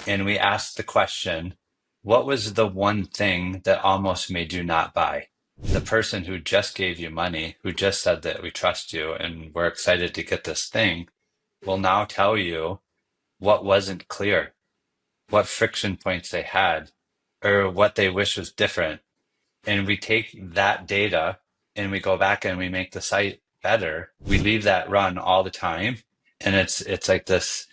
and we asked the question, what was the one thing that almost made you not buy? The person who just gave you money, who just said that we trust you and we're excited to get this thing, will now tell you what wasn't clear, what friction points they had, or what they wish was different. And we take that data and we go back and we make the site better. We leave that run all the time. And it's like this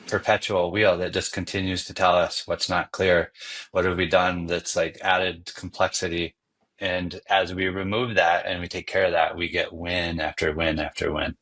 perpetual wheel that just continues to tell us what's not clear. What have we done that's like added complexity? And as we remove that and we take care of that, we get win after win after win.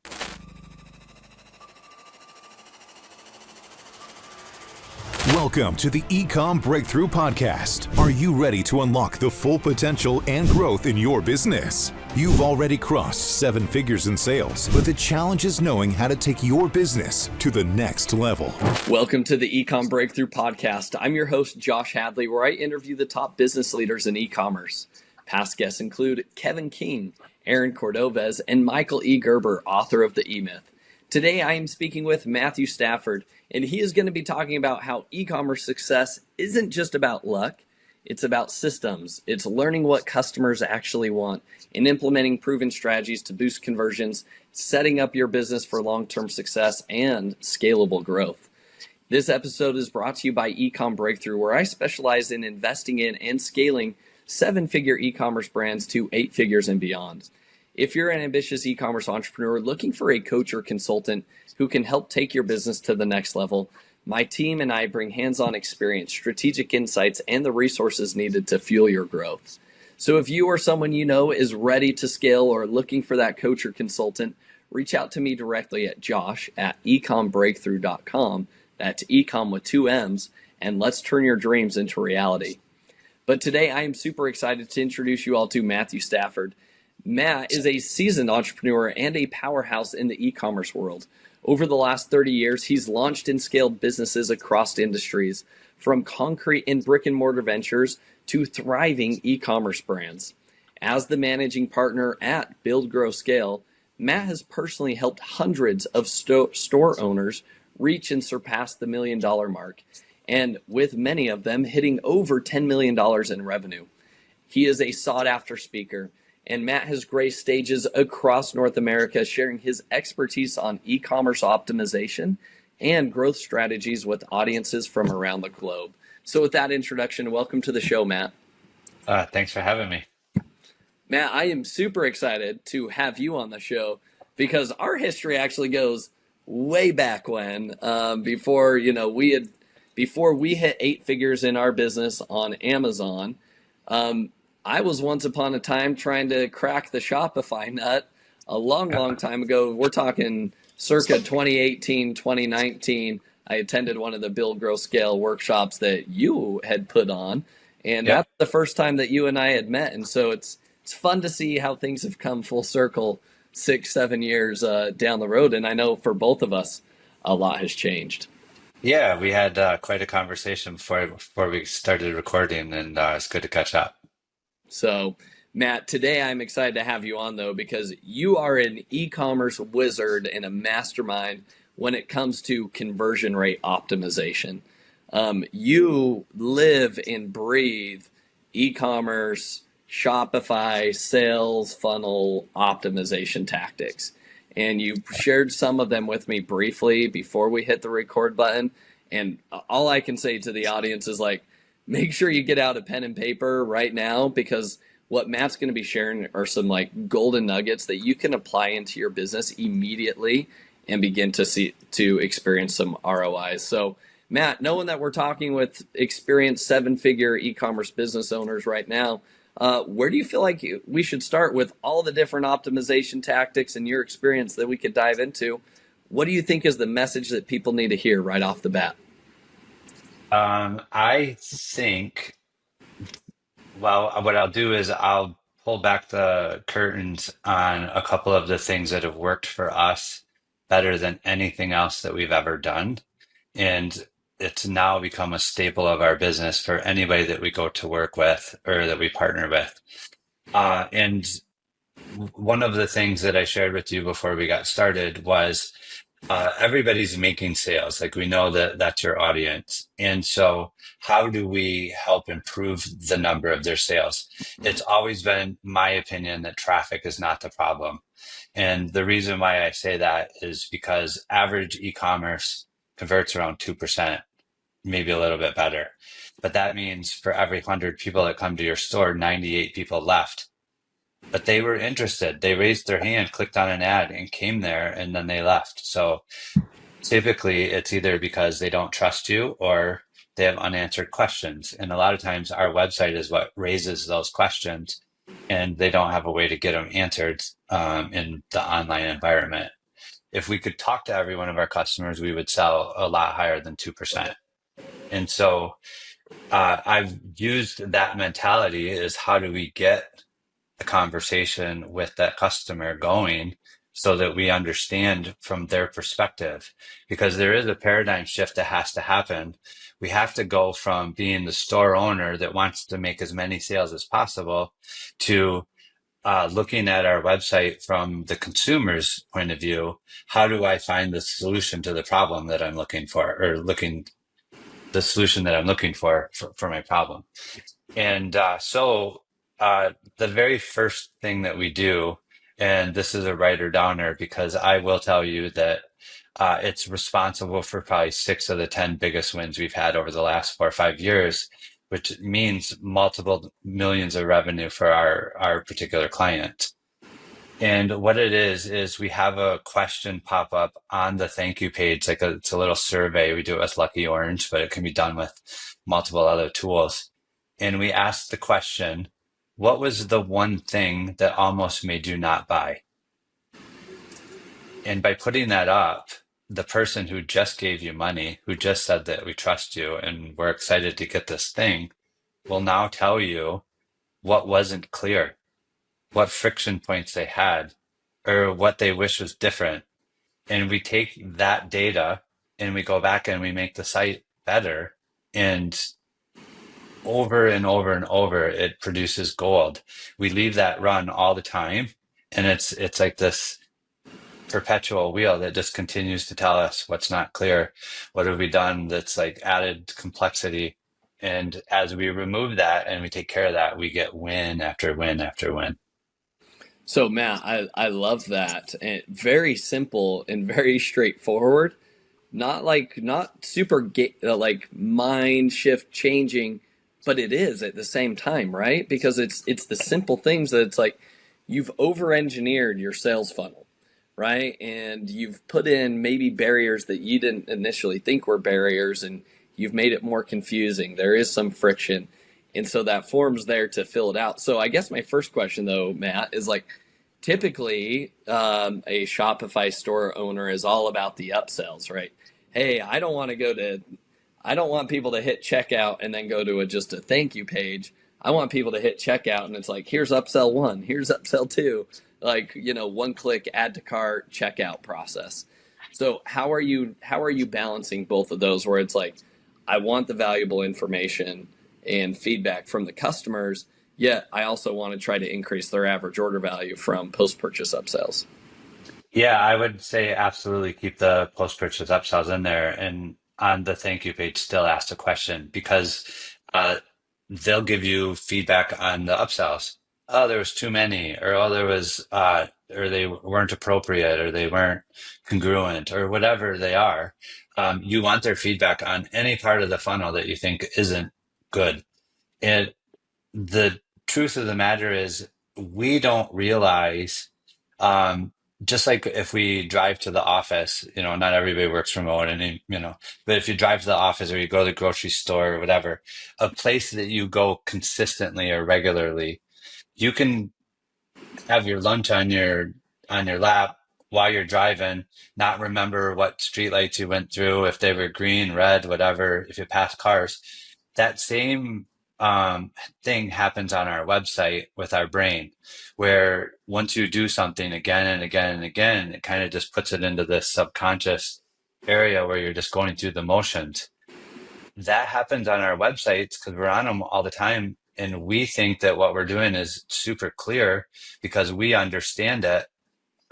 Welcome to the Ecom Breakthrough Podcast. Are you ready to unlock the full potential and growth in your business? You've already crossed 7 figures in sales, but the challenge is knowing how to take your business to the next level. Welcome to the Ecomm Breakthrough Podcast. I'm your host, Josh Hadley, where I interview the top business leaders in e-commerce. Past guests include Kevin King, Aaron Cordovez, and Michael E. Gerber, author of The E-Myth. Today, I am speaking with Matthew Stafford, and he is going to be talking about how e-commerce success isn't just about luck. It's about systems. It's learning what customers actually want and implementing proven strategies to boost conversions, setting up your business for long-term success and scalable growth. This episode is brought to you by Ecomm Breakthrough, where I specialize in investing in and scaling 7-figure e-commerce brands to 8 figures and beyond. If you're an ambitious e-commerce entrepreneur looking for a coach or consultant who can help take your business to the next level, my team and I bring hands-on experience, strategic insights, and the resources needed to fuel your growth. So if you or someone you know is ready to scale or looking for that coach or consultant, reach out to me directly at josh@ecommbreakthrough.com. That's ecom with 2 M's, and let's turn your dreams into reality. But today I am super excited to introduce you all to Matthew Stafford. Matt is a seasoned entrepreneur and a powerhouse in the e-commerce world. Over the last 30 years, he's launched and scaled businesses across industries, from concrete and brick and mortar ventures to thriving e-commerce brands. As the managing partner at Build, Grow, Scale, Matt has personally helped hundreds of store owners reach and surpass the $1 million mark, and with many of them hitting over $10 million in revenue. He is a sought-after speaker, and Matt has graced stages across North America, sharing his expertise on e-commerce optimization and growth strategies with audiences from around the globe. So with that introduction, welcome to the show, Matt. Thanks for having me. Matt, I am super excited to have you on the show because our history actually goes way back when, before we hit 8 figures in our business on Amazon. I was once upon a time trying to crack the Shopify nut a long time ago. We're talking circa 2018, 2019. I attended one of the Build, Grow, Scale workshops that you had put on. And That's the first time that you and I had met. And so it's fun to see how things have come full circle 6-7 years down the road. And I know for both of us, a lot has changed. Yeah, we had quite a conversation before we started recording, and it's good to catch up. So, Matt, today I'm excited to have you on, though, because you are an e-commerce wizard and a mastermind when it comes to conversion rate optimization. You live and breathe e-commerce, Shopify, sales funnel optimization tactics. And you shared some of them with me briefly before we hit the record button. And all I can say to the audience is make sure you get out a pen and paper right now, because what Matt's going to be sharing are some golden nuggets that you can apply into your business immediately and begin to experience some ROIs. So Matt, knowing that we're talking with experienced 7-figure e-commerce business owners right now, where do you feel like we should start with all the different optimization tactics and your experience that we could dive into? What do you think is the message that people need to hear right off the bat? I think, what I'll do is I'll pull back the curtains on a couple of the things that have worked for us better than anything else that we've ever done. And it's now become a staple of our business for anybody that we go to work with or that we partner with. And one of the things that I shared with you before we got started was everybody's making sales. Like we know that that's your audience. And so how do we help improve the number of their sales? It's always been my opinion that traffic is not the problem. And the reason why I say that is because average e-commerce converts around 2%, maybe a little bit better. But that means for every 100 people that come to your store, 98 people left. But they were interested. They raised their hand, clicked on an ad, and came there, and then they left. So typically, it's either because they don't trust you or they have unanswered questions. And a lot of times, our website is what raises those questions, and they don't have a way to get them answered in the online environment. If we could talk to every one of our customers, we would sell a lot higher than 2%. And so I've used that mentality is how do we get a conversation with that customer going so that we understand from their perspective, because there is a paradigm shift that has to happen. We have to go from being the store owner that wants to make as many sales as possible to looking at our website from the consumer's point of view. How do I find the solution to the problem that I'm looking for, or the solution that I'm looking for my problem? And the very first thing that we do, and this is a writer downer because I will tell you that it's responsible for probably 6 of the 10 biggest wins we've had over the last 4 or 5 years, which means multiple millions of revenue for our particular client. And what it is we have a question pop up on the thank you page. It's a little survey. We do it with Lucky Orange, but it can be done with multiple other tools. And we ask the question, what was the one thing that almost made you not buy? And by putting that up, the person who just gave you money, who just said that we trust you and we're excited to get this thing, will now tell you what wasn't clear, what friction points they had, or what they wish was different. And we take that data and we go back and we make the site better. And over and over and over, it produces gold. We leave that run all the time. And it's like this perpetual wheel that just continues to tell us what's not clear. What have we done that's like added complexity? And as we remove that and we take care of that, we get win after win after win. So Matt, I love that. And very simple and very straightforward. Not super like mind shift changing, but it is at the same time, right? Because it's the simple things that it's like you've over engineered your sales funnel, right? And you've put in maybe barriers that you didn't initially think were barriers, and you've made it more confusing. There is some friction. And so that form's there to fill it out. So I guess my first question though, Matt, is like typically a Shopify store owner is all about the upsells, right? Hey, I don't want people to hit checkout and then go to just a thank you page. I want people to hit checkout and it's like, here's upsell 1, here's upsell 2, like, one click add to cart checkout process. So how are you balancing both of those where it's like, I want the valuable information and feedback from the customers, yet I also want to try to increase their average order value from post-purchase upsells? Yeah, I would say absolutely keep the post-purchase upsells in there, and on the thank you page still ask a question, because uh, they'll give you feedback on the upsells. Oh, there was too many, or oh, or they weren't appropriate, or they weren't congruent, or whatever they are. You want their feedback on any part of the funnel that you think isn't good. And the truth of the matter is, we don't realize, um, just like if we drive to the office, not everybody works remote, and but if you drive to the office or you go to the grocery store or whatever, a place that you go consistently or regularly, you can have your lunch on your lap while you're driving, not remember what streetlights you went through, if they were green, red, whatever, if you pass cars. That same thing happens on our website with our brain, where once you do something again and again and again, it kind of just puts it into this subconscious area where you're just going through the motions. That happens on our websites because we're on them all the time. And we think that what we're doing is super clear because we understand it.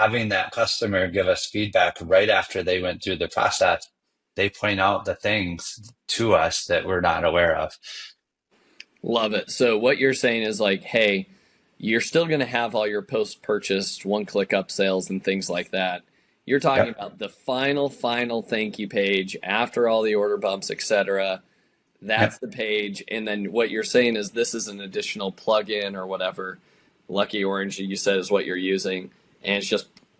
having that customer give us feedback right after they went through the process, they point out the things to us that we're not aware of. Love it. So what you're saying is like, hey, you're still going to have all your post-purchase one-click upsells and things like that. You're talking Yep. about the final thank you page after all the order bumps, etc. That's Yep. the page. And then what you're saying is this is an additional plugin or whatever. Lucky Orange, you said, is what you're using. And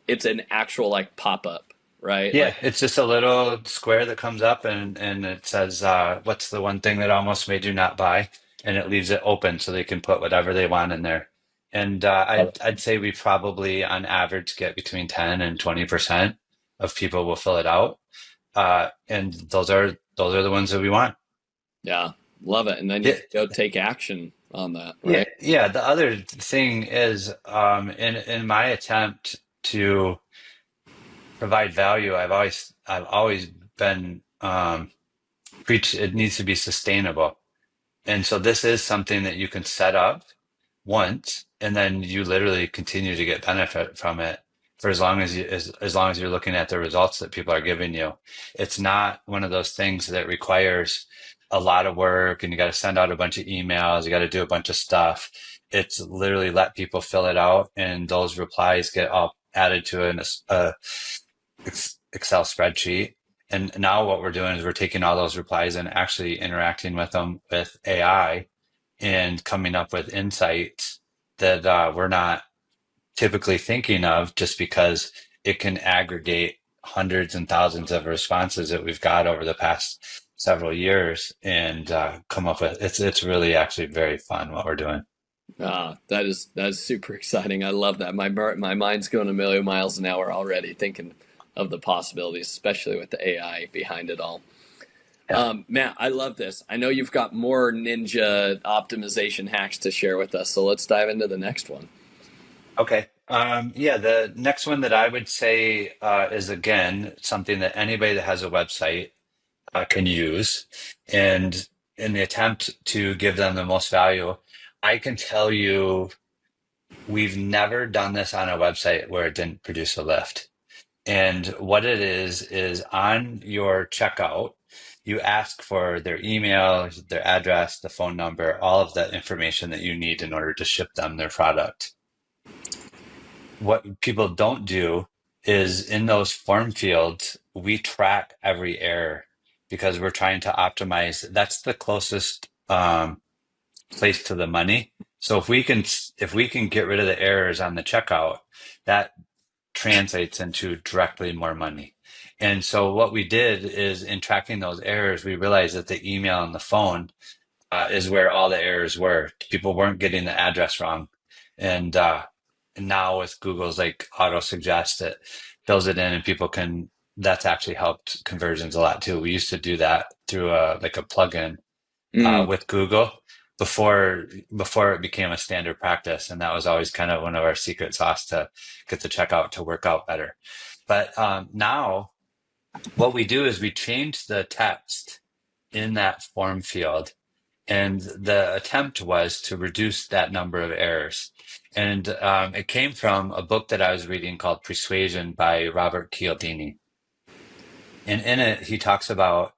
it's an actual like pop-up, right? Yeah, Like, it's just a little square that comes up and it says, what's the one thing that almost made you not buy? And it leaves it open so they can put whatever they want in there. And I'd say we probably on average get between 10 and 20% of people will fill it out. And those are the ones that we want. yeah, love it. And then you Yeah, can go take action on that, yeah, right? yeah. The other thing is, in my attempt to provide value, I've always been preach it needs to be sustainable. And so this is something that you can set up once and then you literally continue to get benefit from it for as long as you're looking at the results that people are giving you. It's not one of those things that requires a lot of work and you got to send out a bunch of emails, you got to do a bunch of stuff. It's literally let people fill it out and those replies get all added to a Excel spreadsheet. And now what we're doing is we're taking all those replies and actually interacting with them with AI and coming up with insights that we're not typically thinking of just because it can aggregate hundreds and thousands of responses that we've got over the past several years and come up with it's really actually very fun what we're doing. That is super exciting. I love that. My mind's going a million miles an hour already, thinking of the possibilities, especially with the AI behind it all. Yeah. Matt, I love this. I know you've got more ninja optimization hacks to share with us, so let's dive into the next one. Okay. Yeah, the next one that I would say is again something that anybody that has a website can use. And in the attempt to give them the most value, I can tell you we've never done this on a website where it didn't produce a lift. And what it is on your checkout, you ask for their email, their address, the phone number, all of the information that you need in order to ship them their product. What people don't do is in those form fields, we track every error because we're trying to optimize. That's the closest place to the money. So if we can get rid of the errors on the checkout, that translates into directly more money. And so what we did is in tracking those errors, we realized that the email and the phone is where all the errors were. People weren't getting the address wrong. And now with Google's like auto suggest, it fills it in and people can, that's actually helped conversions a lot too. We used to do that through like a plugin Mm, with Google before it became a standard practice, and that was always kind of one of our secret sauce to get the checkout to work out better. But now what we do is we change the text in that form field, and the attempt was to reduce that number of errors. And it came from a book that I was reading called Persuasion by Robert Cialdini. And in it, he talks about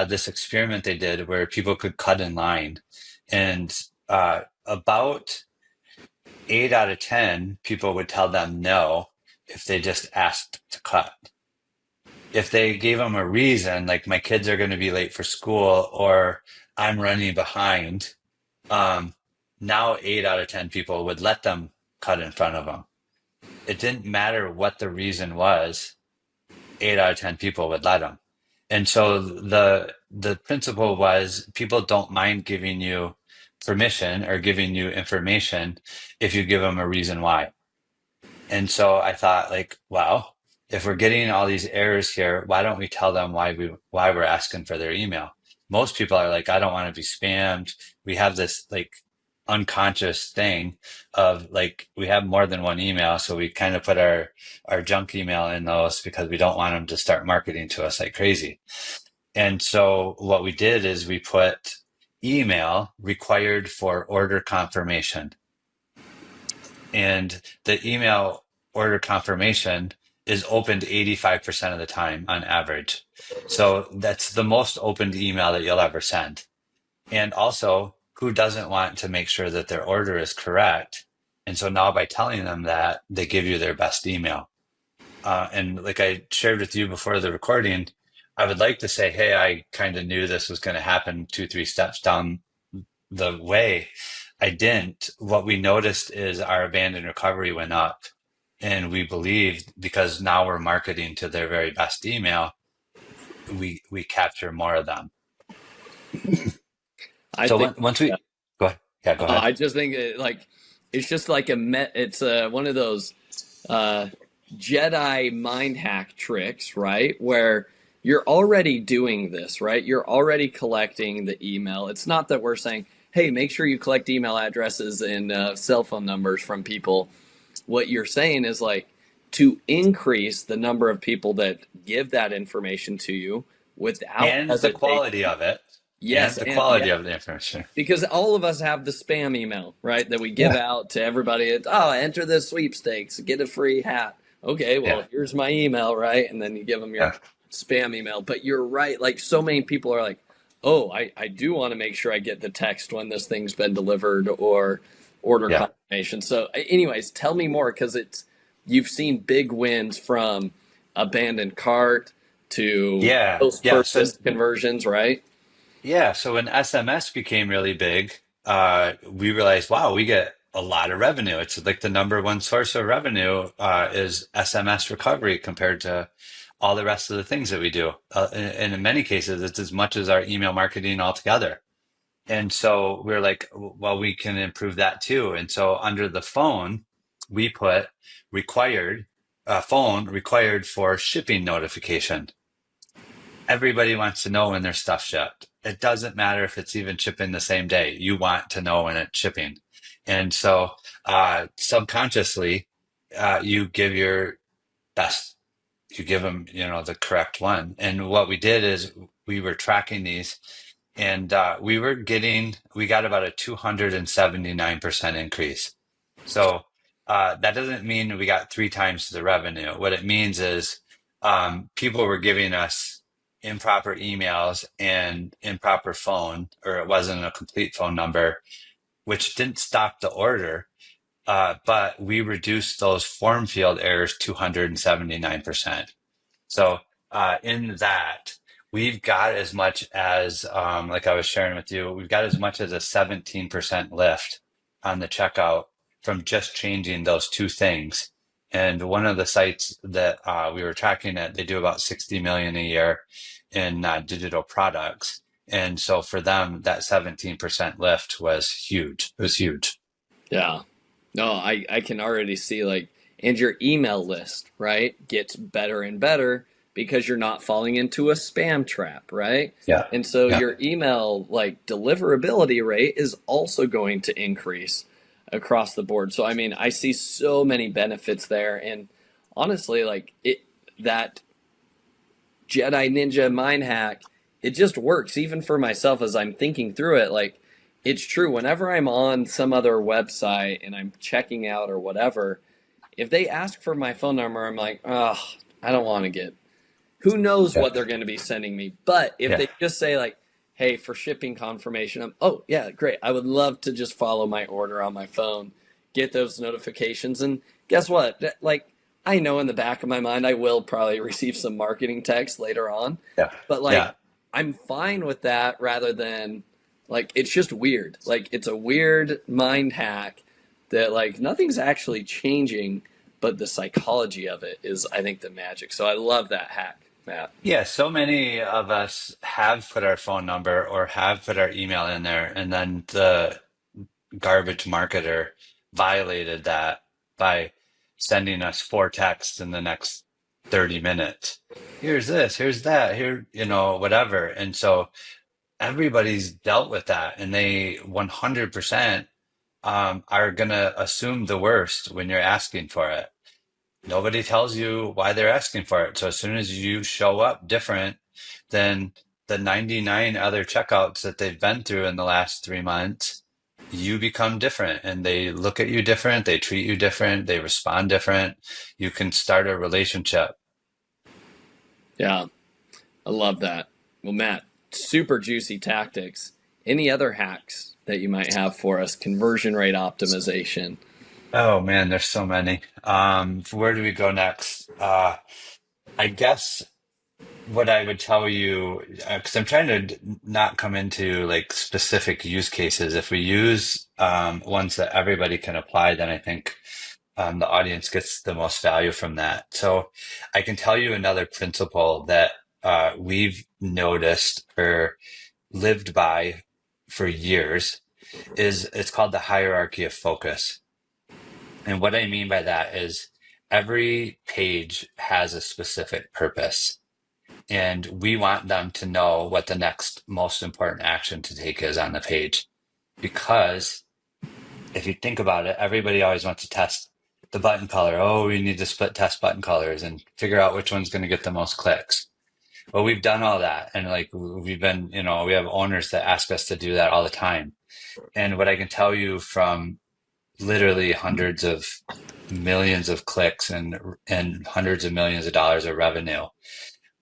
this experiment they did where people could cut in line. And about 8 out of 10 people would tell them no if they just asked to cut. If they gave them a reason, like my kids are going to be late for school or I'm running behind, now 8 out of 10 people would let them cut in front of them. It didn't matter what the reason was. 8 out of 10 people would let them. And so the principle was people don't mind giving you permission or giving you information if you give them a reason why. And so I thought like, wow, if we're getting all these errors here, why don't we tell them why we're asking for their email? Most people are like, I don't want to be spammed. We have this like unconscious thing of like we have more than one email, so we kind of put our junk email in those because we don't want them to start marketing to us like crazy. And so what we did is we put email required for order confirmation. And the email order confirmation is opened 85% of the time on average. So that's the most opened email that you'll ever send. And also, who doesn't want to make sure that their order is correct? And so now by telling them that, they give you their best email. And like I shared with you before the recording, I would like to say, hey, I kind of knew this was going to happen 2, 3 steps down the way. I didn't. What we noticed is our abandoned recovery went up. And we believed because now we're marketing to their very best email, we capture more of them. I So think once we go ahead. Yeah, go ahead. I just think it's just like it's one of those Jedi mind hack tricks, right? Where you're already doing this, right? You're already collecting the email. It's not that we're saying, hey, make sure you collect email addresses and cell phone numbers from people. What you're saying is like to increase the number of people that give that information to you without And the quality of it. Yes, And the and yeah, quality of the information. because all of us have the spam email, right? That we give Yeah. out to everybody. It's, oh, enter the sweepstakes, get a free hat. Okay, well, Yeah. here's my email, right? And then you give them your Yeah. spam email. But you're right. Like so many people are like, oh, I do want to make sure I get the text when this thing's been delivered or order Yeah. confirmation. So anyways, tell me more because you've seen big wins from abandoned cart to Yeah. Yeah. post-purchase conversions, right? Yeah, so when SMS became really big, we realized, wow, we get a lot of revenue. It's like the number one source of revenue is SMS recovery compared to all the rest of the things that we do. And in many cases, it's as much as our email marketing altogether. And so we're like, well, we can improve that too. And so under the phone, we put required, phone required for shipping notification. Everybody wants to know when their stuff shipped. It doesn't matter if it's even shipping the same day. You want to know when it's shipping. And so subconsciously, you give your best, you give them, the correct one. And what we did is we were tracking these and we got about a 279% increase. So that doesn't mean we got 3 times the revenue. What it means is people were giving us improper emails and improper phone, or it wasn't a complete phone number, which didn't stop the order. But we reduced those form field errors 279%. So in that, we've got as much as, like I was sharing with you, we've got as much as a 17% lift on the checkout from just changing those 2 things. And one of the sites that we were tracking it, they do about 60 million a year in digital products. And so for them, that 17% lift was huge. It was huge. Yeah. No, I can already see and your email list, right, gets better and better because you're not falling into a spam trap, right? Yeah. And so Yeah. your email deliverability rate is also going to increase across the board. So I mean, I see so many benefits there, and honestly, that Jedi Ninja mind hack, it just works even for myself as I'm thinking through it. It's true. Whenever I'm on some other website and I'm checking out or whatever, if they ask for my phone number, I'm like, oh, I don't want to get. Who knows what they're going to be sending me? But if they just say hey, for shipping confirmation, oh yeah, great. I would love to just follow my order on my phone, get those notifications, and guess what? I know in the back of my mind I will probably receive some marketing text later on. Yeah. But I'm fine with that rather than. It's just weird. It's a weird mind hack that nothing's actually changing, but the psychology of it is, I think, the magic. So I love that hack, Matt. Yeah, so many of us have put our phone number or have put our email in there, and then the garbage marketer violated that by sending us 4 texts in the next 30 minutes. Here's this, here's that, here, whatever. And so everybody's dealt with that, and they 100% are going to assume the worst when you're asking for it. Nobody tells you why they're asking for it. So as soon as you show up different than the 99 other checkouts that they've been through in the last 3 months, you become different and they look at you different, they treat you different, they respond different. You can start a relationship. Yeah, I love that. Well, Matt, super juicy tactics. Any other hacks that you might have for us? Conversion rate optimization. Oh man, there's so many. Where do we go next? I guess what I would tell you, because I'm trying to not come into like specific use cases. If we use ones that everybody can apply, then I think the audience gets the most value from that. So I can tell you another principle that we've noticed or lived by for years is it's called the hierarchy of focus. And what I mean by that is every page has a specific purpose. And we want them to know what the next most important action to take is on the page. Because if you think about it, everybody always wants to test the button color. Oh, we need to split test button colors and figure out which one's going to get the most clicks. Well, we've done all that. And like we've been, we have owners that ask us to do that all the time. And what I can tell you from literally hundreds of millions of clicks and hundreds of millions of dollars of revenue,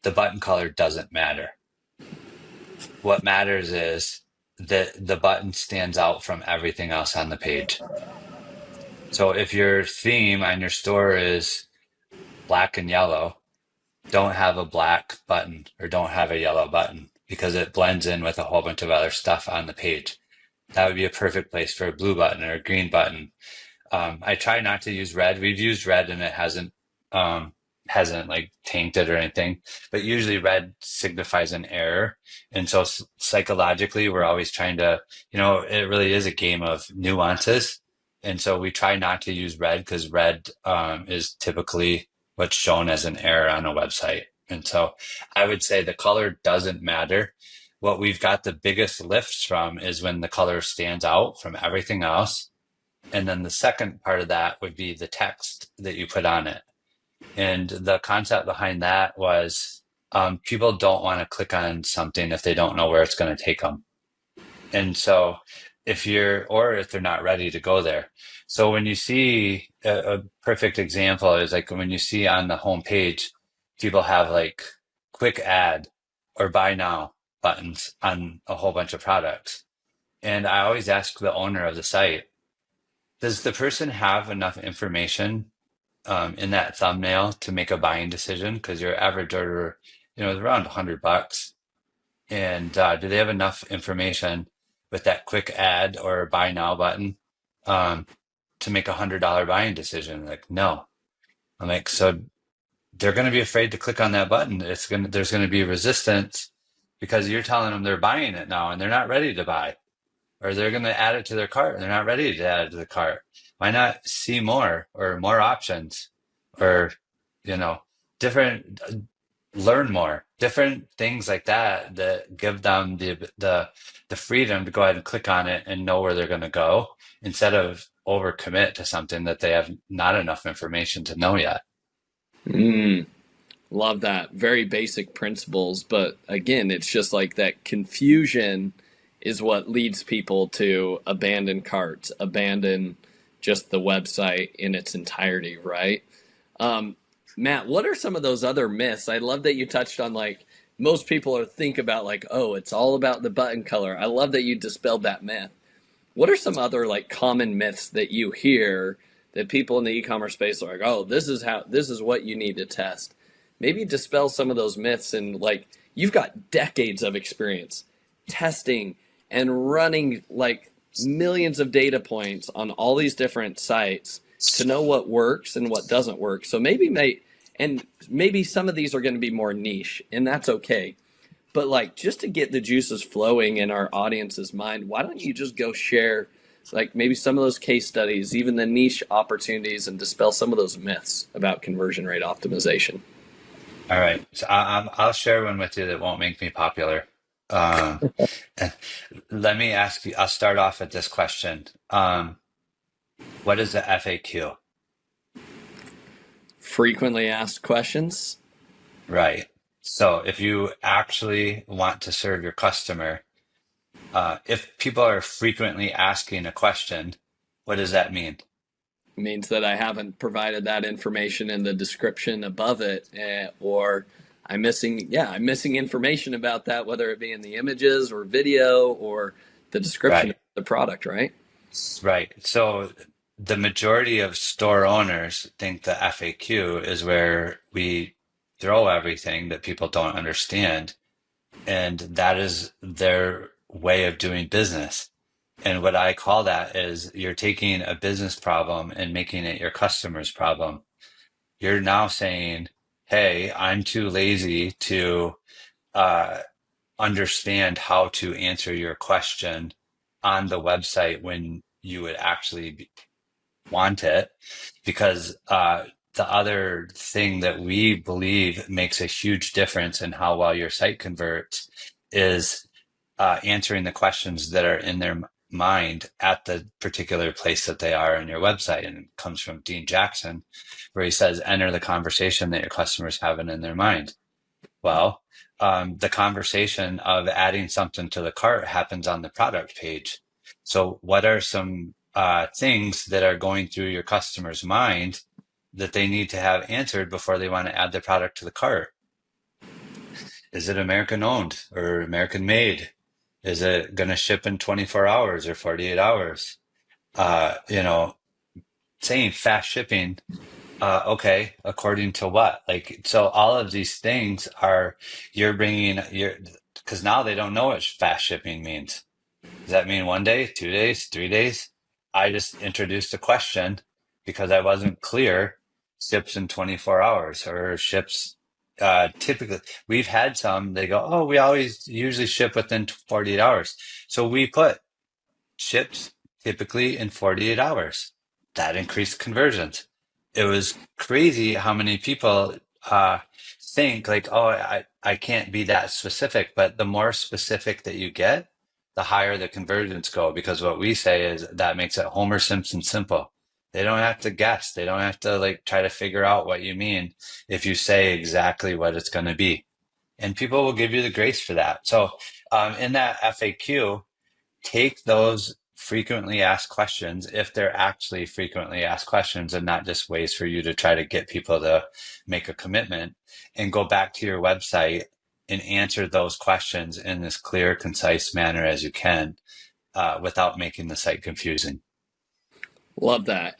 the button color doesn't matter. What matters is that the button stands out from everything else on the page. So if your theme on your store is black and yellow, don't have a black button or don't have a yellow button because it blends in with a whole bunch of other stuff on the page. That would be a perfect place for a blue button or a green button. I try not to use red. We've used red and it hasn't like tainted or anything, but usually red signifies an error. And so psychologically, we're always trying to, it really is a game of nuances. And so we try not to use red because red is typically what's shown as an error on a website. And so I would say the color doesn't matter. What we've got the biggest lifts from is when the color stands out from everything else. And then the second part of that would be the text that you put on it. And the concept behind that was people don't want to click on something if they don't know where it's going to take them. And so if they're not ready to go there. So when you see a perfect example is like when you see on the home page, people have like quick add or buy now buttons on a whole bunch of products. And I always ask the owner of the site, does the person have enough information in that thumbnail to make a buying decision? Because your average order, is around $100. And do they have enough information with that quick add or buy now button to make $100 buying decision? Like, no. I'm like, so they're going to be afraid to click on that button. There's going to be resistance because you're telling them they're buying it now and they're not ready to buy, or they're going to add it to their cart and they're not ready to add it to the cart. Why not see more or more options or, different, learn more, different things like that give them the freedom to go ahead and click on it and know where they're going to go instead of overcommit to something that they have not enough information to know yet. Love that. Very basic principles. But again, it's just like that confusion is what leads people to abandon carts, abandon just the website in its entirety, right? Matt, what are some of those other myths? I love that you touched on like most people think about like, oh, it's all about the button color. I love that you dispelled that myth. What are some other like common myths that you hear that people in the e-commerce space are like, oh, this is what you need to test? Maybe dispel some of those myths and like you've got decades of experience testing and running like millions of data points on all these different sites to know what works and what doesn't work. So maybe some of these are going to be more niche, and that's okay. But like just to get the juices flowing in our audience's mind, why don't you just go share like maybe some of those case studies, even the niche opportunities, and dispel some of those myths about conversion rate optimization? All right. So I'll share one with you that won't make me popular. Um, Let me ask you, I'll start off with this question. What is the FAQ? Frequently asked questions. Right. So if you actually want to serve your customer, If people are frequently asking a question, what does that mean? Means that I haven't provided that information in the description above it, or I'm missing information about that, whether it be in the images or video or the description of Right. the product, right? Right. So the majority of store owners think the FAQ is where we throw everything that people don't understand, and that is their way of doing business. And what I call that is you're taking a business problem and making it your customer's problem. You're now saying, hey, I'm too lazy to uh, understand how to answer your question on the website when you would actually want it. Because the other thing that we believe makes a huge difference in how well your site converts is answering the questions that are in their mind at the particular place that they are on your website. And it comes from Dean Jackson, where he says, enter the conversation that your customers having in their mind. Well, the conversation of adding something to the cart happens on the product page. So what are some things that are going through your customer's mind that they need to have answered before they want to add the product to the cart? Is it American owned or American made? Is it going to ship in 24 hours or 48 hours? You know, saying fast shipping, okay, according to what? Like, so all of these things are, you're bringing because now they don't know what fast shipping means. Does that mean 1 day, 2 days, 3 days? I just introduced a question because I wasn't clear. Ships in 24 hours or ships. Typically, we've had some, they go, oh, we always usually ship within 48 hours. So we put ships typically in 48 hours. That increased conversions. It was crazy how many people think like, oh, I can't be that specific. But the more specific that you get, the higher the conversions go. Because what we say is that makes it Homer Simpson simple. They don't have to guess. They don't have to like try to figure out what you mean if you say exactly what it's going to be. And people will give you the grace for that. So in that FAQ, take those frequently asked questions if they're actually frequently asked questions and not just ways for you to try to get people to make a commitment, and go back to your website and answer those questions in as clear, concise manner as you can without making the site confusing. Love that.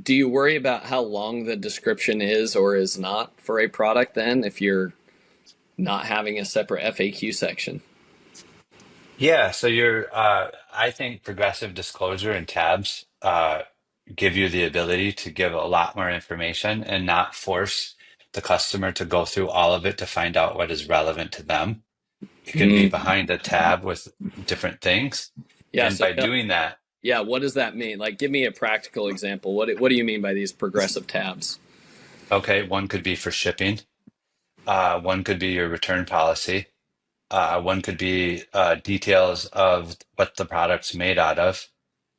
Do you worry about how long the description is or is not for a product then if you're not having a separate FAQ section? Yeah, so I think progressive disclosure and tabs give you the ability to give a lot more information and not force the customer to go through all of it to find out what is relevant to them. You can be Mm. behind a tab with different things. Yeah. And So by doing that, yeah, what does that mean? Like, give me a practical example. What do you mean by these progressive tabs? okay, one could be for shipping, one could be your return policy. One could be details of what the product's made out of.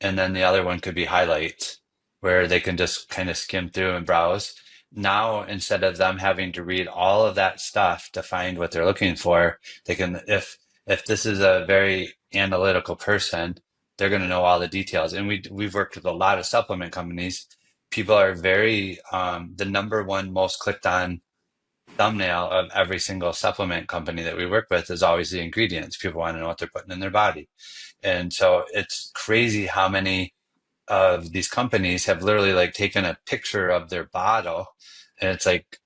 And then the other one could be highlights, where they can just kind of skim through and browse. Now, instead of them having to read all of that stuff to find what they're looking for, they can, if this is a very analytical person, they're going to know all the details. And we've worked with a lot of supplement companies. People are very, the number one most clicked on thumbnail of every single supplement company that we work with is always the ingredients. People want to know what they're putting in their body. And so it's crazy how many of these companies have literally like taken a picture of their bottle, and it's like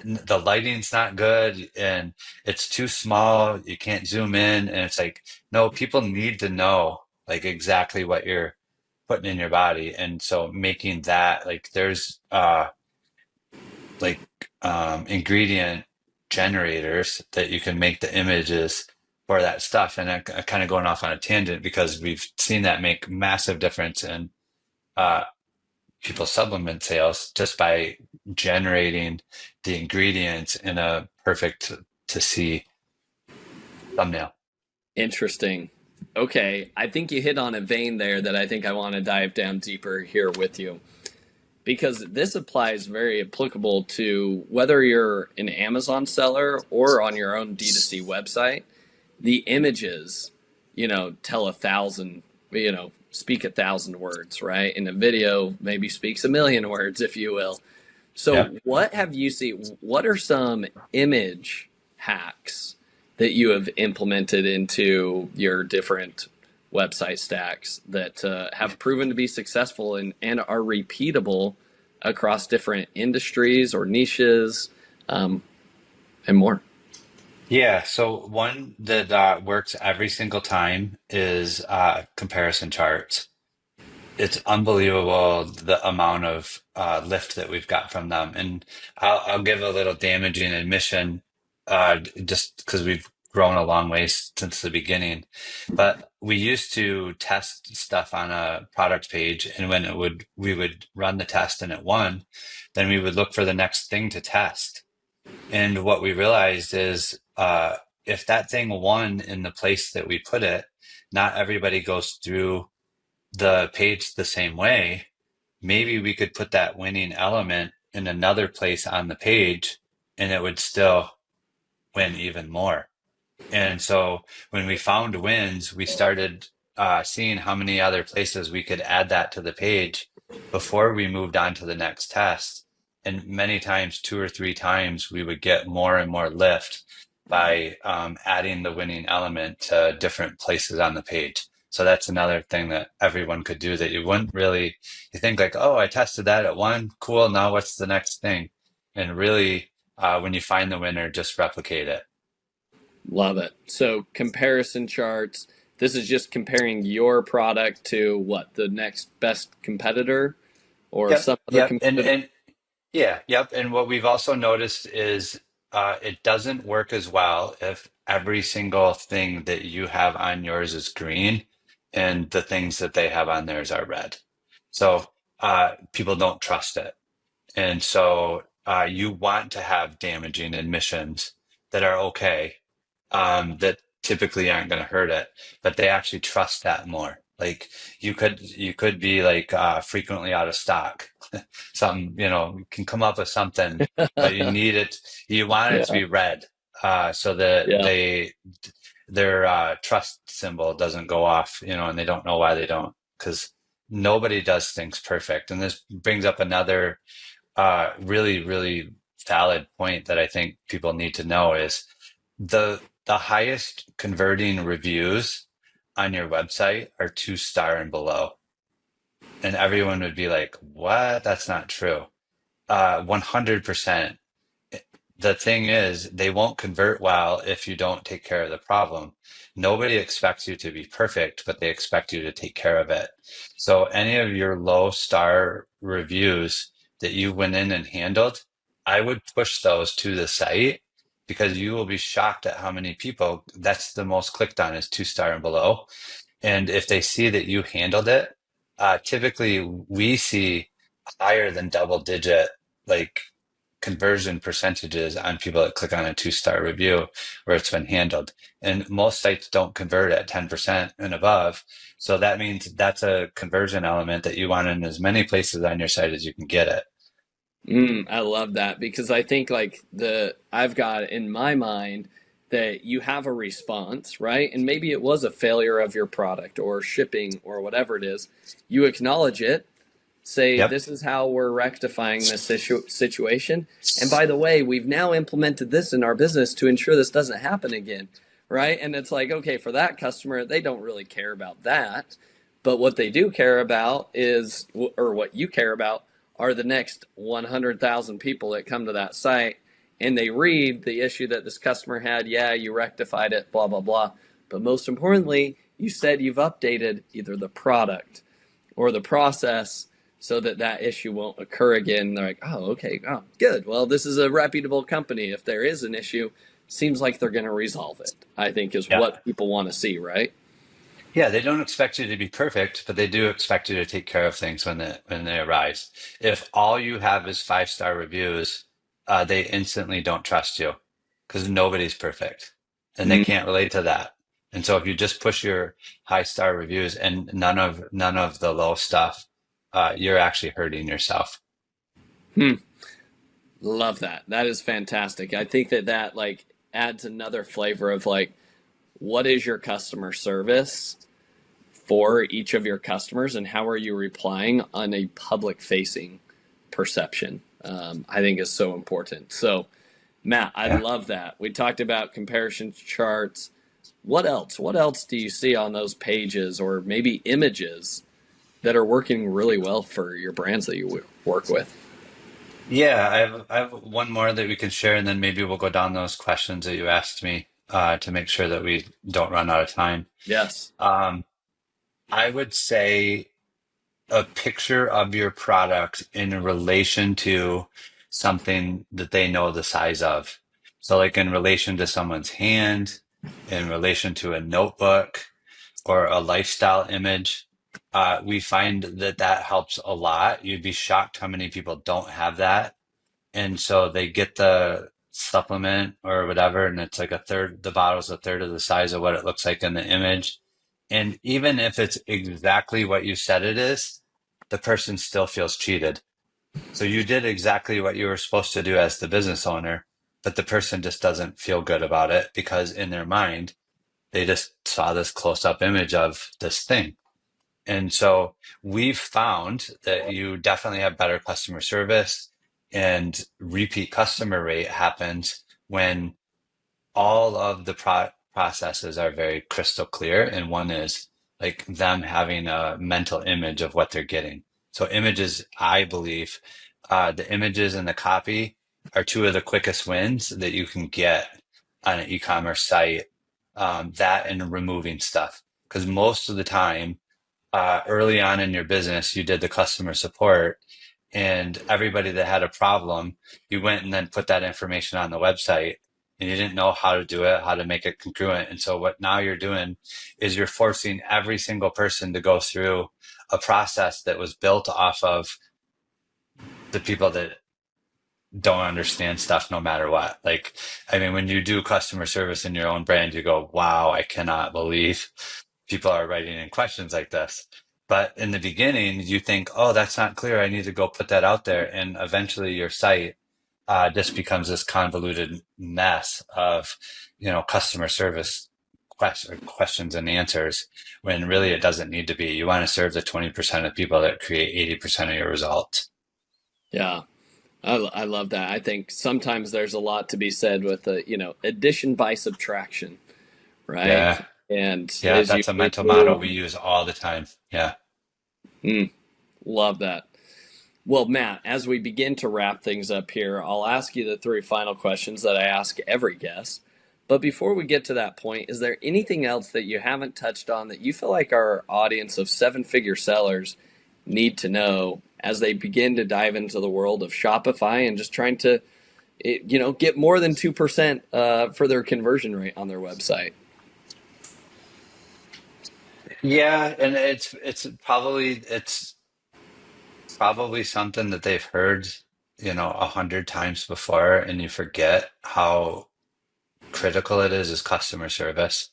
the lighting's not good and it's too small. You can't zoom in. And it's like, no, people need to know like exactly what you're putting in your body. And so making that like there's like ingredient generators that you can make the images for that stuff. And I'm kind of going off on a tangent because we've seen that make massive difference in uh, people's supplement sales just by generating the ingredients in a perfect to see thumbnail. Interesting. Okay, I think you hit on a vein there that I think I want to dive down deeper here with you, because this applies very applicable to whether you're an Amazon seller or on your own D2C website. The images tell 1,000, speak 1,000 words, right? And a video maybe speaks 1,000,000 words, if you will. So Yep. what have you seen? What are some image hacks that you have implemented into your different website stacks that have proven to be successful and are repeatable across different industries or niches, and more? Yeah. So one that works every single time is comparison charts. It's unbelievable the amount of lift that we've got from them. And I'll give a little damaging admission, just because we've grown a long ways since the beginning. But we used to test stuff on a product page, and when we would run the test and it won, then we would look for the next thing to test. And what we realized is, if that thing won in the place that we put it, not everybody goes through the page the same way. Maybe we could put that winning element in another place on the page and it would still win even more. And so when we found wins, we started seeing how many other places we could add that to the page before we moved on to the next test. And many times, 2 or 3 times, we would get more and more lift by adding the winning element to different places on the page. So that's another thing that everyone could do that you wouldn't really, you think like, oh, I tested that at one, cool, now what's the next thing? And really, when you find the winner, just replicate it. Love it. So comparison charts. This is just comparing your product to what, the next best competitor or Yep, some other yep, competitor? and yeah, yep. And what we've also noticed is it doesn't work as well if every single thing that you have on yours is green and the things that they have on theirs are red. So people don't trust it. And so you want to have damaging admissions that are okay, that typically aren't going to hurt it, but they actually trust that more. Like you could be like frequently out of stock. Something, you can come up with something, but you need it. You want it to Yeah. be red, so that Yeah. their trust symbol doesn't go off, and they don't know why they don't, because nobody does things perfect. And this brings up another really, really valid point that I think people need to know is the highest converting reviews on your website are 2-star and below. And everyone would be like, what? That's not true. 100%. The thing is, they won't convert well if you don't take care of the problem. Nobody expects you to be perfect, but they expect you to take care of it. So any of your low star reviews that you went in and handled, I would push those to the site, because you will be shocked at how many people that's the most clicked on is 2-star and below. And if they see that you handled it, typically we see higher than double digit, like, conversion percentages on people that click on a 2-star review where it's been handled. And most sites don't convert at 10% and above. So that means that's a conversion element that you want in as many places on your site as you can get it. I love that because I think like I've got in my mind that you have a response, right? And maybe it was a failure of your product or shipping or whatever it is. You acknowledge it, say, Yep. this is how we're rectifying this situation. And by the way, we've now implemented this in our business to ensure this doesn't happen again, right? And it's like, okay, for that customer, they don't really care about that. But what they do care about is, or what you care about, are the next 100,000 people that come to that site and they read the issue that this customer had. Yeah, you rectified it, blah, blah, blah. But most importantly, you said you've updated either the product or the process so that that issue won't occur again. They're like, oh, okay, oh, good. Well, this is a reputable company. If there is an issue, seems like they're going to resolve it, I think is Yeah. what people want to see, right? Yeah, they don't expect you to be perfect, but they do expect you to take care of things when they arise. If all you have is 5-star reviews, they instantly don't trust you because nobody's perfect and they Mm. can't relate to that. And so if you just push your high-star reviews and none of the low stuff, you're actually hurting yourself. Hmm. Love that. That is fantastic. I think that like adds another flavor of like, what is your customer service for each of your customers, and how are you replying on a public-facing perception? I think is so important. So, Matt, I Yeah. love that. We talked about comparison charts. What else? What else do you see on those pages, or maybe images that are working really well for your brands that you work with? Yeah, I have one more that we can share, and then maybe we'll go down those questions that you asked me to make sure that we don't run out of time. Yes. Um, I would say a picture of your product in relation to something that they know the size of. So, like in relation to someone's hand, in relation to a notebook, or a lifestyle image. We find that that helps a lot. You'd be shocked how many people don't have that. And so they get the supplement or whatever, and it's like a third, the bottle's a third of the size of what it looks like in the image. And even if it's exactly what you said it is, the person still feels cheated. So you did exactly what you were supposed to do as the business owner, but the person just doesn't feel good about it because in their mind, they just saw this close up image of this thing. And so we've found that you definitely have better customer service, and repeat customer rate happens when all of the processes are very crystal clear. And one is like them having a mental image of what they're getting. So images, I believe, the images and the copy are two of the quickest wins that you can get on an e-commerce site. That and removing stuff. Because most of the time, early on in your business, you did the customer support, and everybody that had a problem, you went and then put that information on the website, and you didn't know how to do it, how to make it congruent. And so what now you're doing is you're forcing every single person to go through a process that was built off of the people that don't understand stuff no matter what. Like, I mean, when you do customer service in your own brand, you go, wow, I cannot believe people are writing in questions like this. But in the beginning, you think, oh, that's not clear. I need to go put that out there. And eventually your site just becomes this convoluted mess of, customer service questions and answers, when really it doesn't need to be. You want to serve the 20% of people that create 80% of your results. Yeah. I love that. I think sometimes there's a lot to be said with the, addition by subtraction, right? Yeah. And Yeah. as That's a mental model we use all the time. Yeah. love that. Well, Matt, as we begin to wrap things up here, I'll ask you the three final questions that I ask every guest. But before we get to that point, is there anything else that you haven't touched on that you feel like our audience of seven-figure sellers need to know as they begin to dive into the world of Shopify and just trying to, get more than 2% for their conversion rate on their website? Yeah. And it's probably something that they've heard, 100 times before, and you forget how critical it is customer service.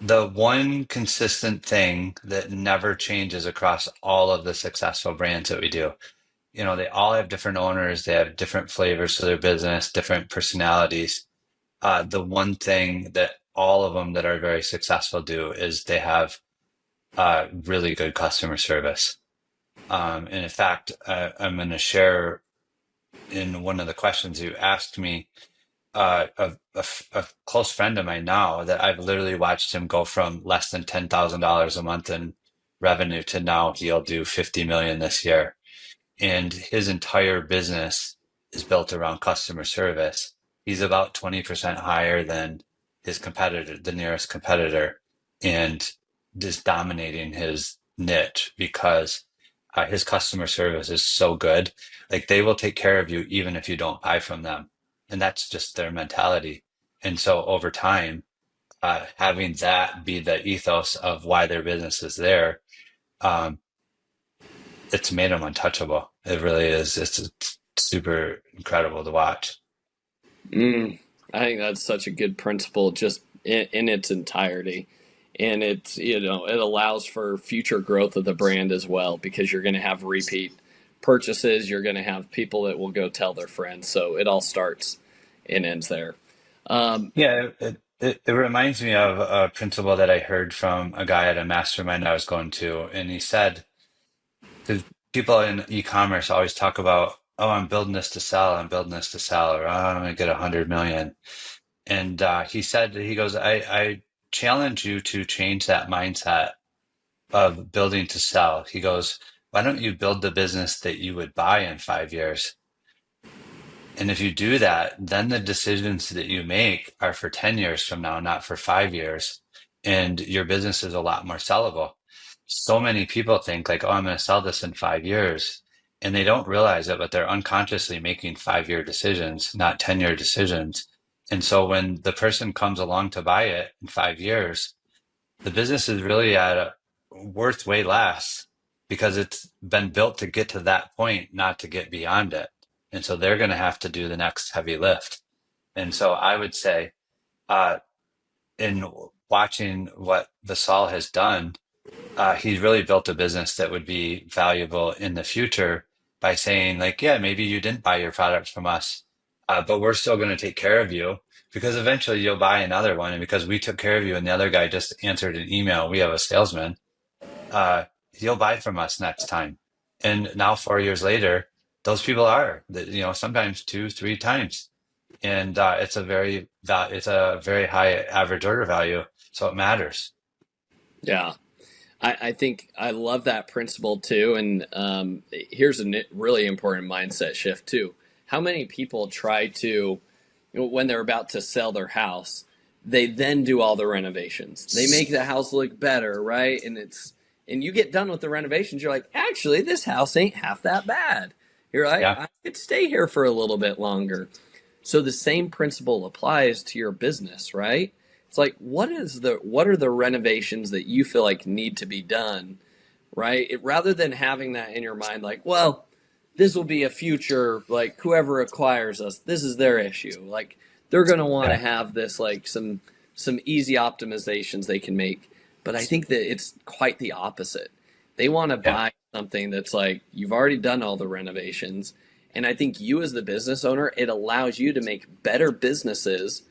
The one consistent thing that never changes across all of the successful brands that we do, they all have different owners, they have different flavors to their business, different personalities. The one thing that all of them that are very successful do is they have really good customer service. And in fact, I'm going to share in one of the questions you asked me, a close friend of mine now that I've literally watched him go from less than $10,000 a month in revenue to now he'll do 50 million this year. And his entire business is built around customer service. He's about 20% higher than his competitor, the nearest competitor, and just dominating his niche because his customer service is so good. Like they will take care of you even if you don't buy from them. And that's just their mentality. And so over time, having that be the ethos of why their business is there, um, it's made them untouchable. It really is. It's super incredible to watch. I think that's such a good principle just in its entirety. And it's, it allows for future growth of the brand as well, because you're going to have repeat purchases. You're going to have people that will go tell their friends. So it all starts and ends there. Yeah, it reminds me of a principle that I heard from a guy at a mastermind I was going to, and he said, because people in e-commerce always talk about, oh, I'm building this to sell, I'm building this to sell, or oh, I'm going to get 100 million. And he said, he goes, I challenge you to change that mindset of building to sell. He goes, why don't you build the business that you would buy in 5 years? And if you do that, then the decisions that you make are for 10 years from now, not for 5 years. And your business is a lot more sellable. So many people think like, oh, I'm going to sell this in 5 years. And they don't realize it, but they're unconsciously making 5 year decisions, not 10-year decisions. And so when the person comes along to buy it in 5 years, the business is really at a worth way less because it's been built to get to that point, not to get beyond it. And so they're going to have to do the next heavy lift. And so I would say, uh, in watching what Vasal has done, he's really built a business that would be valuable in the future by saying, like, yeah, maybe you didn't buy your products from us, but we're still going to take care of you because eventually you'll buy another one. And because we took care of you and the other guy just answered an email, we have a salesman, you'll buy from us next time. And now 4 years later, those people are, sometimes two, three times. And it's a very high average order value. So it matters. Yeah. I think I love that principle too. And here's a really important mindset shift too. How many people try to, when they're about to sell their house, they then do all the renovations. They make the house look better, right? And you get done with the renovations, you're like, actually, this house ain't half that bad. You're like, Yeah. I could stay here for a little bit longer. So the same principle applies to your business, right? It's like, what are the renovations that you feel like need to be done, right? Rather than having that in your mind, like, well, this will be a future, like whoever acquires us, this is their issue. Like they're going to want to Yeah. have this, like some easy optimizations they can make. But I think that it's quite the opposite. They want to Yeah. buy something that's like, you've already done all the renovations. And I think you as the business owner, it allows you to make better businesses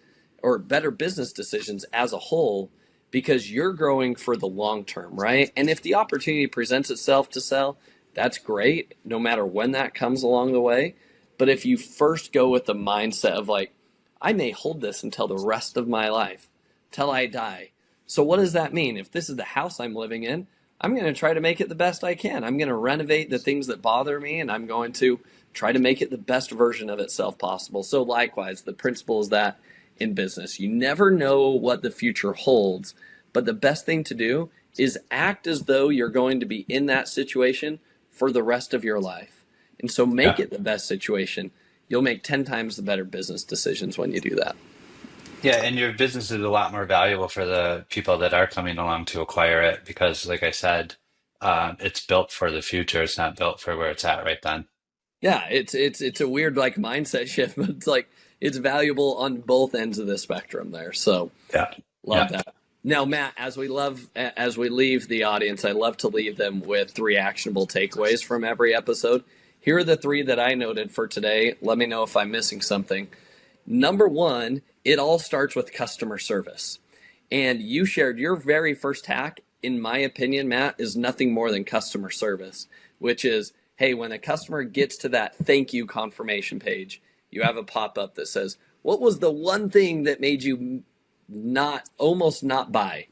or better business decisions as a whole because you're growing for the long term, right? And if the opportunity presents itself to sell, that's great, no matter when that comes along the way. But if you first go with the mindset of like, I may hold this until the rest of my life, till I die. So what does that mean? If this is the house I'm living in, I'm going to try to make it the best I can. I'm going to renovate the things that bother me, and I'm going to try to make it the best version of itself possible. So likewise, the principle is that in business, you never know what the future holds, but the best thing to do is act as though you're going to be in that situation for the rest of your life. And so make Yeah. it the best situation. You'll make 10 times the better business decisions when you do that. Yeah, and your business is a lot more valuable for the people that are coming along to acquire it because, like I said, it's built for the future. It's not built for where it's at right then. Yeah, it's a weird like mindset shift, but it's like it's valuable on both ends of the spectrum there. So Yeah. love Yeah. that. Now, Matt, as we leave the audience, I love to leave them with 3 actionable takeaways from every episode. Here are the 3 that I noted for today. Let me know if I'm missing something. Number 1, it all starts with customer service. And you shared your very first hack, in my opinion, Matt, is nothing more than customer service, which is, hey, when a customer gets to that thank you confirmation page, you have a pop-up that says, what was the one thing that made you almost not buy,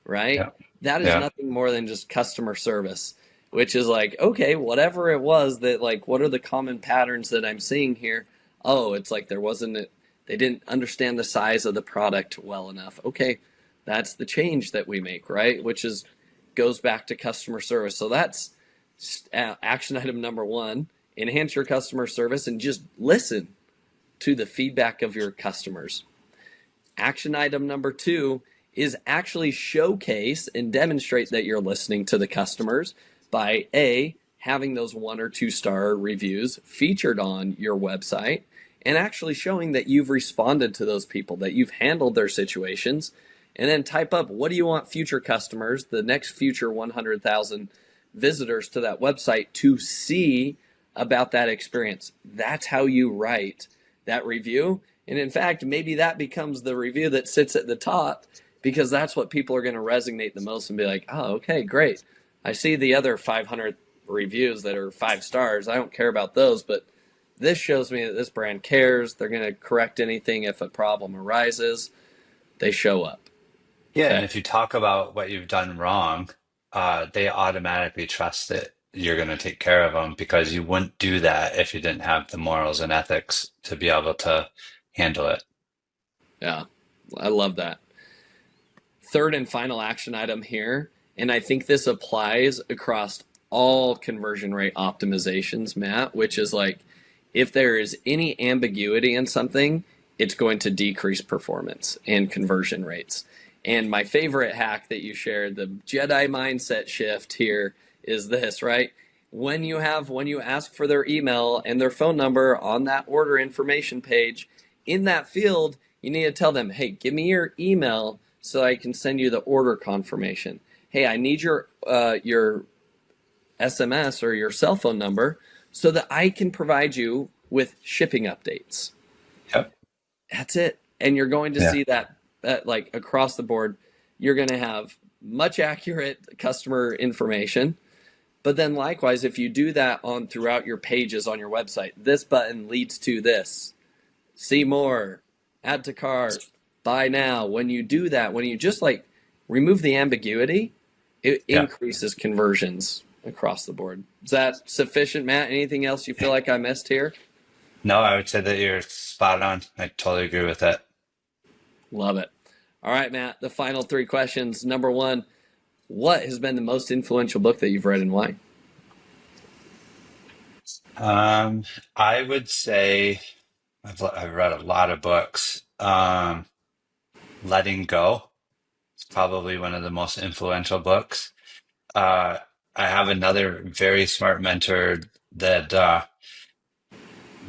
right? Yeah. That is Yeah. nothing more than just customer service, which is like, okay, whatever it was that like, what are the common patterns that I'm seeing here? Oh, it's like they didn't understand the size of the product well enough. Okay, that's the change that we make, right? Which goes back to customer service. So that's action item number 1, enhance your customer service and just listen to the feedback of your customers. Action item number 2 is actually showcase and demonstrate that you're listening to the customers by having those 1 or 2 star reviews featured on your website and actually showing that you've responded to those people, that you've handled their situations, and then type up, what do you want future customers, the next future 100,000 visitors to that website to see about that experience? That's how you write that review. And in fact, maybe that becomes the review that sits at the top, because that's what people are going to resonate the most and be like, oh, okay, great. I see the other 500 reviews that are 5 stars. I don't care about those, but this shows me that this brand cares. They're going to correct anything if a problem arises. They show up. Yeah, Okay. and if you talk about what you've done wrong, they automatically trust that you're going to take care of them, because you wouldn't do that if you didn't have the morals and ethics to be able to handle it. Yeah, I love that. Third and final action item here, and I think this applies across all conversion rate optimizations, Matt, which is like, if there is any ambiguity in something, it's going to decrease performance and conversion rates. And my favorite hack that you shared, the Jedi mindset shift here, is this, right? When you ask for their email and their phone number on that order information page, in that field, you need to tell them, hey, give me your email so I can send you the order confirmation. Hey, I need your SMS or your cell phone number so that I can provide you with shipping updates. Yep. That's it. And you're going to see that like across the board, you're going to have much accurate customer information. But then likewise, if you do that on throughout your pages on your website, this button leads to this, see more, add to cart, buy now. When you do that, when you just like remove the ambiguity, it increases conversions across the board. Is that sufficient, Matt? Anything else you feel like I missed here? No, I would say that you're spot on. I totally agree with that. Love it. All right, Matt, the final 3 questions. Number 1, what has been the most influential book that you've read and why? I would say I've read a lot of books. Letting Go is probably one of the most influential books. I have another very smart mentor that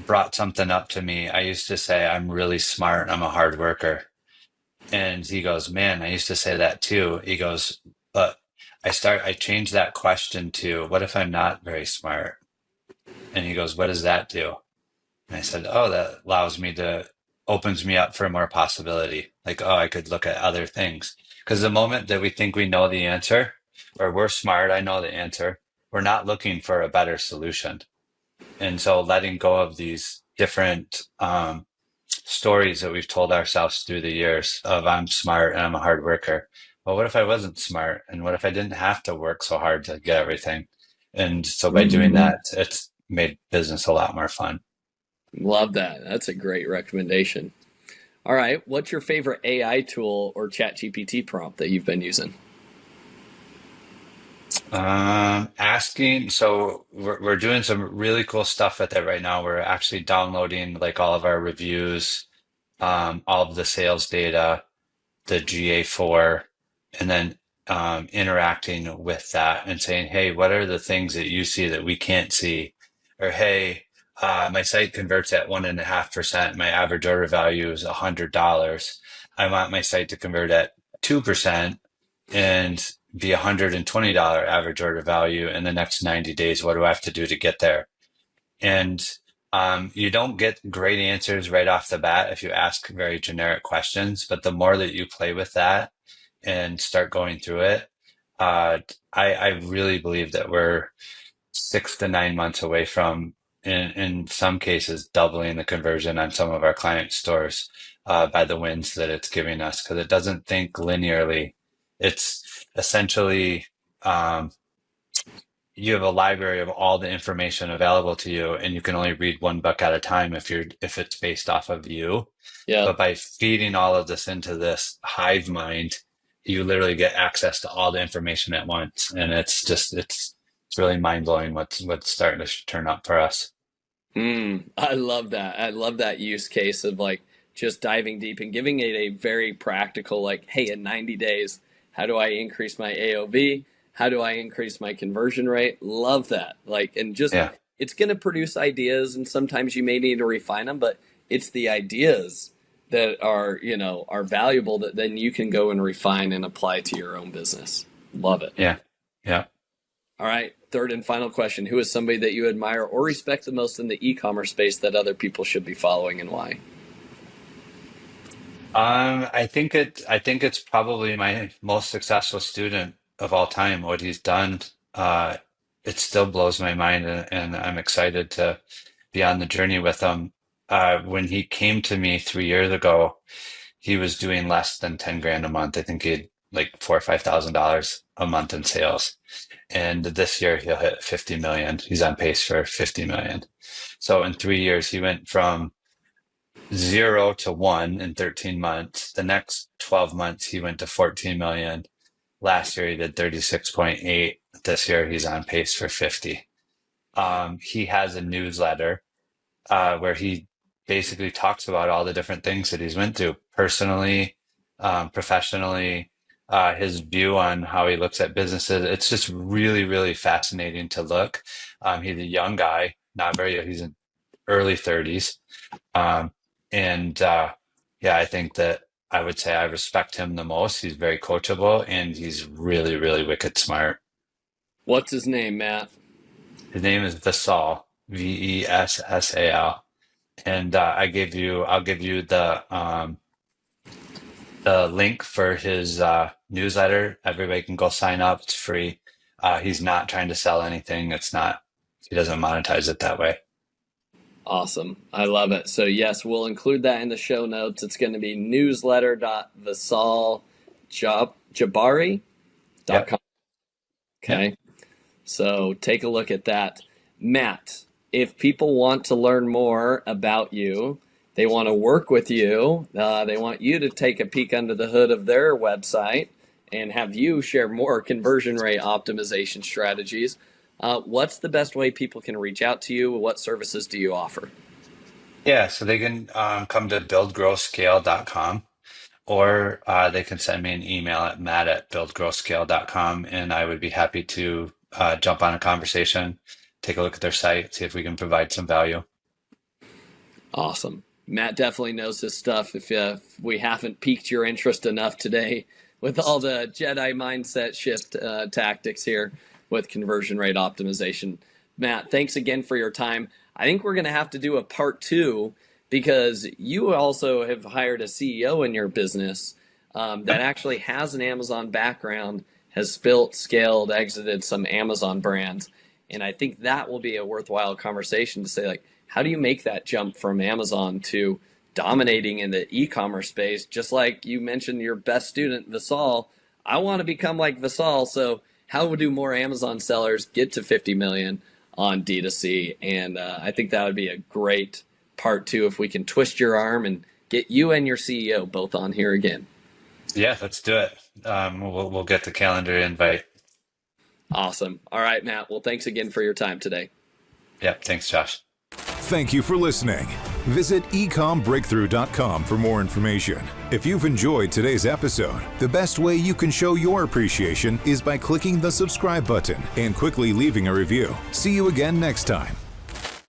brought something up to me. I used to say, I'm really smart and I'm a hard worker. And he goes, man, I used to say that too. He goes, but I changed that question to, what if I'm not very smart? And he goes, what does that do? And I said, oh, that opens me up for more possibility. Like, oh, I could look at other things. Because the moment that we think we know the answer, or we're smart, I know the answer, we're not looking for a better solution. And so letting go of these different stories that we've told ourselves through the years of I'm smart and I'm a hard worker. Well, what if I wasn't smart? And what if I didn't have to work so hard to get everything? And so by doing that, it's made business a lot more fun. Love that. That's a great recommendation. All right. What's your favorite AI tool or ChatGPT prompt that you've been using? So we're doing some really cool stuff with it right now. We're actually downloading like all of our reviews, all of the sales data, the GA4, and then interacting with that and saying, hey, what are the things that you see that we can't see? Or, hey, my site converts at 1.5%. My average order value is $100. I want my site to convert at 2% and be $120 average order value in the next 90 days. What do I have to do to get there? And you don't get great answers right off the bat if you ask very generic questions, but the more that you play with that and start going through it, I really believe that we're 6 to 9 months away from, in some cases, doubling the conversion on some of our client stores by the wins that it's giving us, because it doesn't think linearly. It's essentially you have a library of all the information available to you, and you can only read one book at a time if it's based off of you. Yeah. But by feeding all of this into this hive mind, you literally get access to all the information at once, and it's really mind blowing what's starting to turn up for us. I love that. I love that use case of like just diving deep and giving it a very practical, like, hey, in 90 days, how do I increase my AOV? How do I increase my conversion rate? Love that. Like, and just, it's going to produce ideas, and sometimes you may need to refine them, but it's the ideas that are, are valuable that then you can go and refine and apply to your own business. Love it. Yeah. Yeah. All right. Third and final question. Who is somebody that you admire or respect the most in the e-commerce space that other people should be following, and why? I think it's probably my most successful student of all time. What he's done, it still blows my mind, and I'm excited to be on the journey with him. When he came to me 3 years ago, he was doing less than 10 grand a month. I think he had like four or $5,000 a month in sales. And this year he'll hit 50 million. He's on pace for 50 million. So in 3 years, he went from 0 to 1 in 13 months. The next 12 months, he went to 14 million. Last year, he did 36.8. This year, he's on pace for 50. He has a newsletter where he basically talks about all the different things that he's went through personally, professionally, his view on how he looks at businesses. It's just really, really fascinating to look. He's a young guy, not very young. He's in early 30s. And yeah, I think that I would say I respect him the most. He's very coachable and he's really, really wicked smart. What's his name, Matt? His name is Vessal, Vessal. And I'll give you the link for his newsletter. Everybody can go sign up. It's free. He's not trying to sell anything. He doesn't monetize it that way. Awesome. I love it. So yes, we'll include that in the show notes. It's going to be newsletter.vasaljabari.com. Yep. Okay. Yep. So take a look at that. Matt, if people want to learn more about you, they want to work with you, they want you to take a peek under the hood of their website and have you share more conversion rate optimization strategies, what's the best way people can reach out to you? What services do you offer? Yeah, so they can come to buildgrowscale.com, or they can send me an email at matt@buildgrowscale.com, and I would be happy to jump on a conversation, take a look at their site, see if we can provide some value. Awesome. Matt definitely knows his stuff. If we haven't piqued your interest enough today with all the Jedi mindset shift tactics here with conversion rate optimization. Matt, thanks again for your time. I think we're going to have to do a part 2 because you also have hired a CEO in your business that actually has an Amazon background, has built, scaled, exited some Amazon brands. And I think that will be a worthwhile conversation to say, like, how do you make that jump from Amazon to dominating in the e-commerce space? Just like you mentioned your best student, Vessal, I want to become like Vessal. So how do more Amazon sellers get to 50 million on D2C? And I think that would be a great part 2 if we can twist your arm and get you and your CEO both on here again. Yeah, let's do it. We'll get the calendar invite. Awesome. All right, Matt. Well, thanks again for your time today. Yep. Thanks, Josh. Thank you for listening. Visit EcommBreakthrough.com for more information. If you've enjoyed today's episode, the best way you can show your appreciation is by clicking the subscribe button and quickly leaving a review. See you again next time.